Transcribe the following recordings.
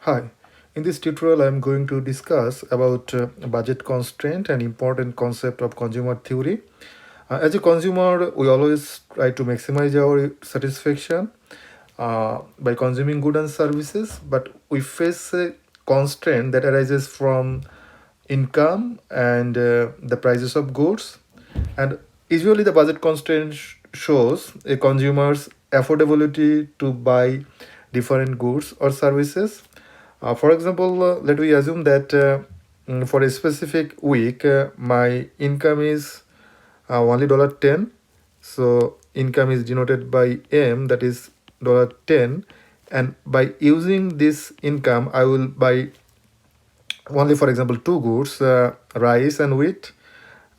Hi, in this tutorial I am going to discuss about budget constraint, an important concept of consumer theory. As a consumer, we always try to maximize our satisfaction by consuming goods and services, but we face a constraint that arises from income and the prices of goods. And usually, the budget constraint shows a consumer's affordability to buy different goods or services. For example, let me assume that for a specific week, my income is only $10. So income is denoted by M, that is $10. And by using this income, I will buy only, for example, two goods, rice and wheat.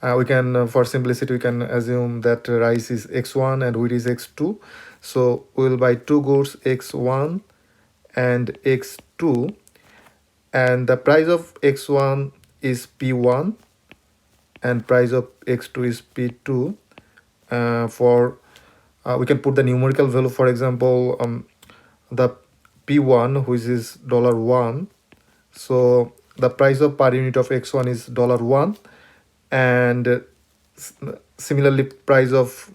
We can, for simplicity, we can assume that rice is x1 and wheat is x2. So we will buy two goods, x1 and x2, and the price of x1 is p1 and price of x2 is p2. For We can put the numerical value, for example, the p1, which is $1. So the price of per unit of x1 is $1, and similarly price of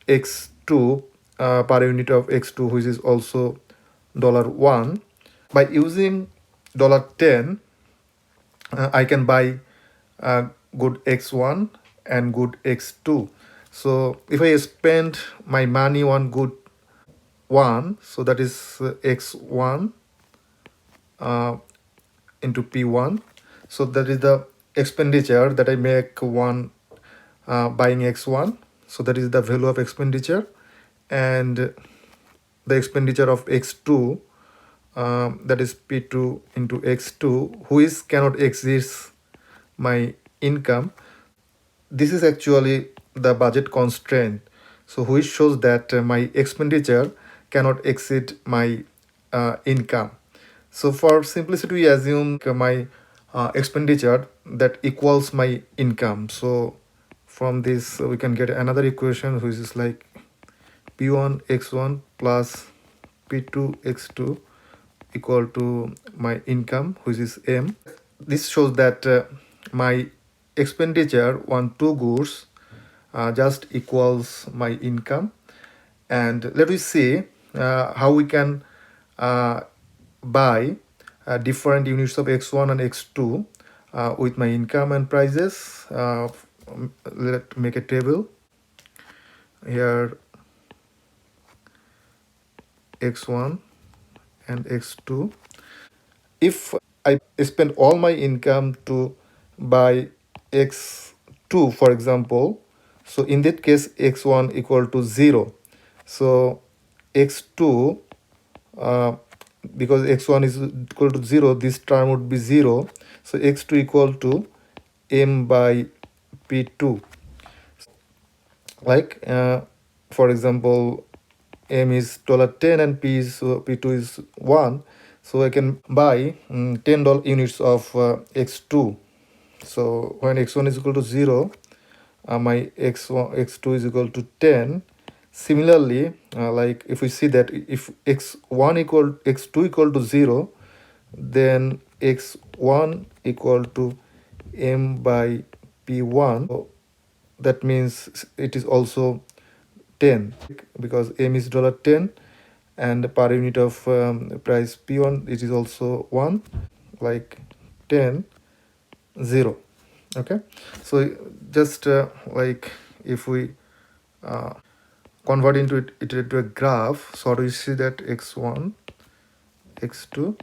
x2 per unit of x2, which is also $1. By using $10, I can buy good x1 and good x2. So if I spend my money on good one, so that is x1 into p1. So that is the expenditure that I make one buying x1. So that is the value of expenditure, and the expenditure of x2, that is p2 into x2, which cannot exceed my income. This is actually the budget constraint, so which shows that my expenditure cannot exceed my income. So for simplicity, we assume my expenditure that equals my income. So from this we can get another equation, which is like p1 x1 plus p2 x2 equal to my income, which is m. This shows that my expenditure on two goods just equals my income. And let me see how we can buy different units of x1 and x2 with my income and prices. Let's make a table here, x1 and x2. If I spend all my income to buy x2, for example, so in that case x1 equal to 0. So x2, because x1 is equal to 0, this term would be 0. So x2 equal to m by p2. Like for example, m is $10 and p2 is 1. So I can buy $10 units of x2. So when x1 is equal to 0, my x2 is equal to 10. Similarly, like if we see that if x2 equal to 0, then x1 equal to m by p1. So that means it is also 10, because m is $10 and per unit of price p1 it is also 1, like 10 0. Okay, so just like if we convert it into a graph, so we see that x1 x2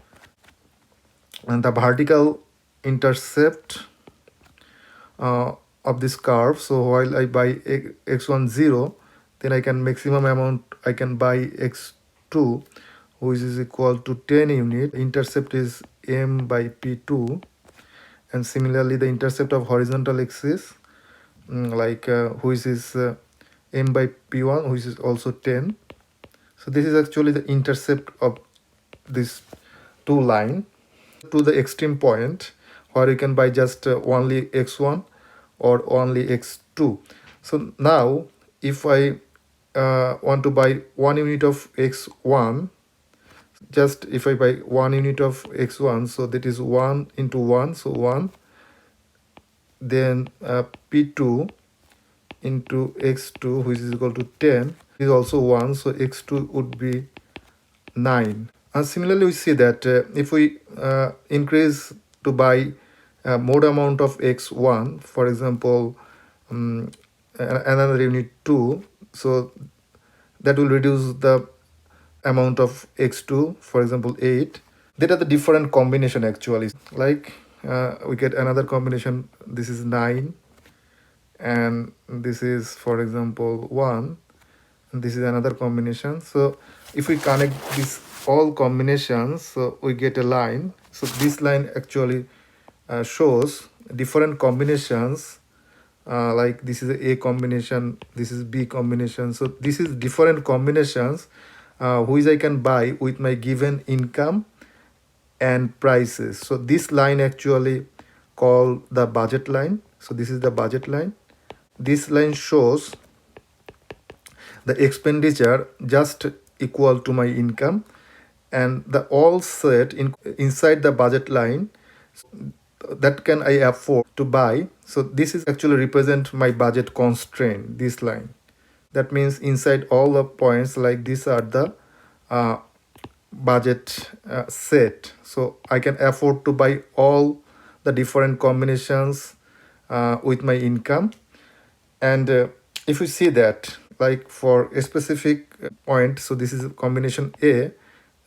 and the vertical intercept of this curve. So while I buy x1 0, then I can maximum amount I can buy x2, which is equal to 10 unit. Intercept is m by p2, and similarly the intercept of horizontal axis, which is m by p1, which is also 10. So this is actually the intercept of this two line to the extreme point where you can buy just only x1 or only x2. So now if I want to buy 1 unit of x1, Just if I buy 1 unit of x1, so that is 1 into 1, so 1. Then p2 into x2, which is equal to 10, is also 1, so x2 would be 9. And similarly, we see that if we increase to buy more amount of x1, for example, another unit 2, so that will reduce the amount of x2, for example 8. That are the different combination actually. Like we get another combination, this is 9, and this is for example 1, and this is another combination. So if we connect these all combinations, so we get a line. So this line actually shows different combinations, like this is a combination, this is B combination. So this is different combinations which I can buy with my given income and prices. So this line actually called the budget line. So this is the budget line. This line shows the expenditure just equal to my income, and the all set inside the budget line that can I afford to buy. So this is actually represent my budget constraint, this line. That means inside all the points like these are the uh, budget set. So I can afford to buy all the different combinations with my income. And if you see that, like for a specific point, so this is a combination A,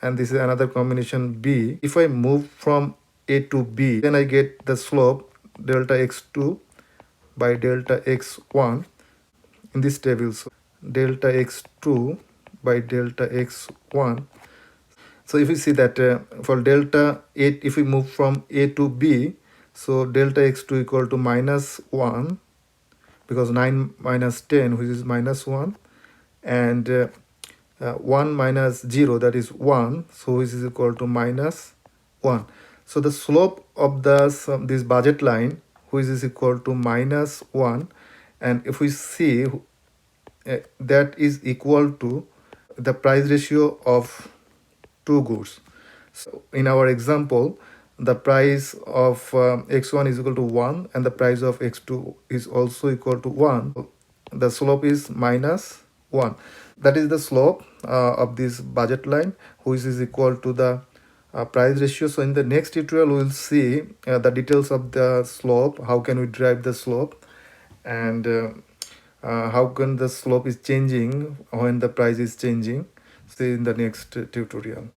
and this is another combination B. If I move from A to B, then I get the slope delta x2 by delta x1 in this table. So delta x2 by delta x1. So if you see that for delta 8, if we move from A to B, so delta x2 equal to -1, because 9 minus 10, which is -1, and 1 minus 0, that is 1, so which is equal to -1. So the slope of this budget line, which is equal to -1, and if we see that is equal to the price ratio of two goods. So in our example, the price of x1 is equal to 1, and the price of x2 is also equal to 1. The slope is -1. That is the slope of this budget line, which is equal to the price ratio. So in the next tutorial, we will see the details of the slope, how can we derive the slope, and how can the slope is changing when the price is changing. See in the next tutorial.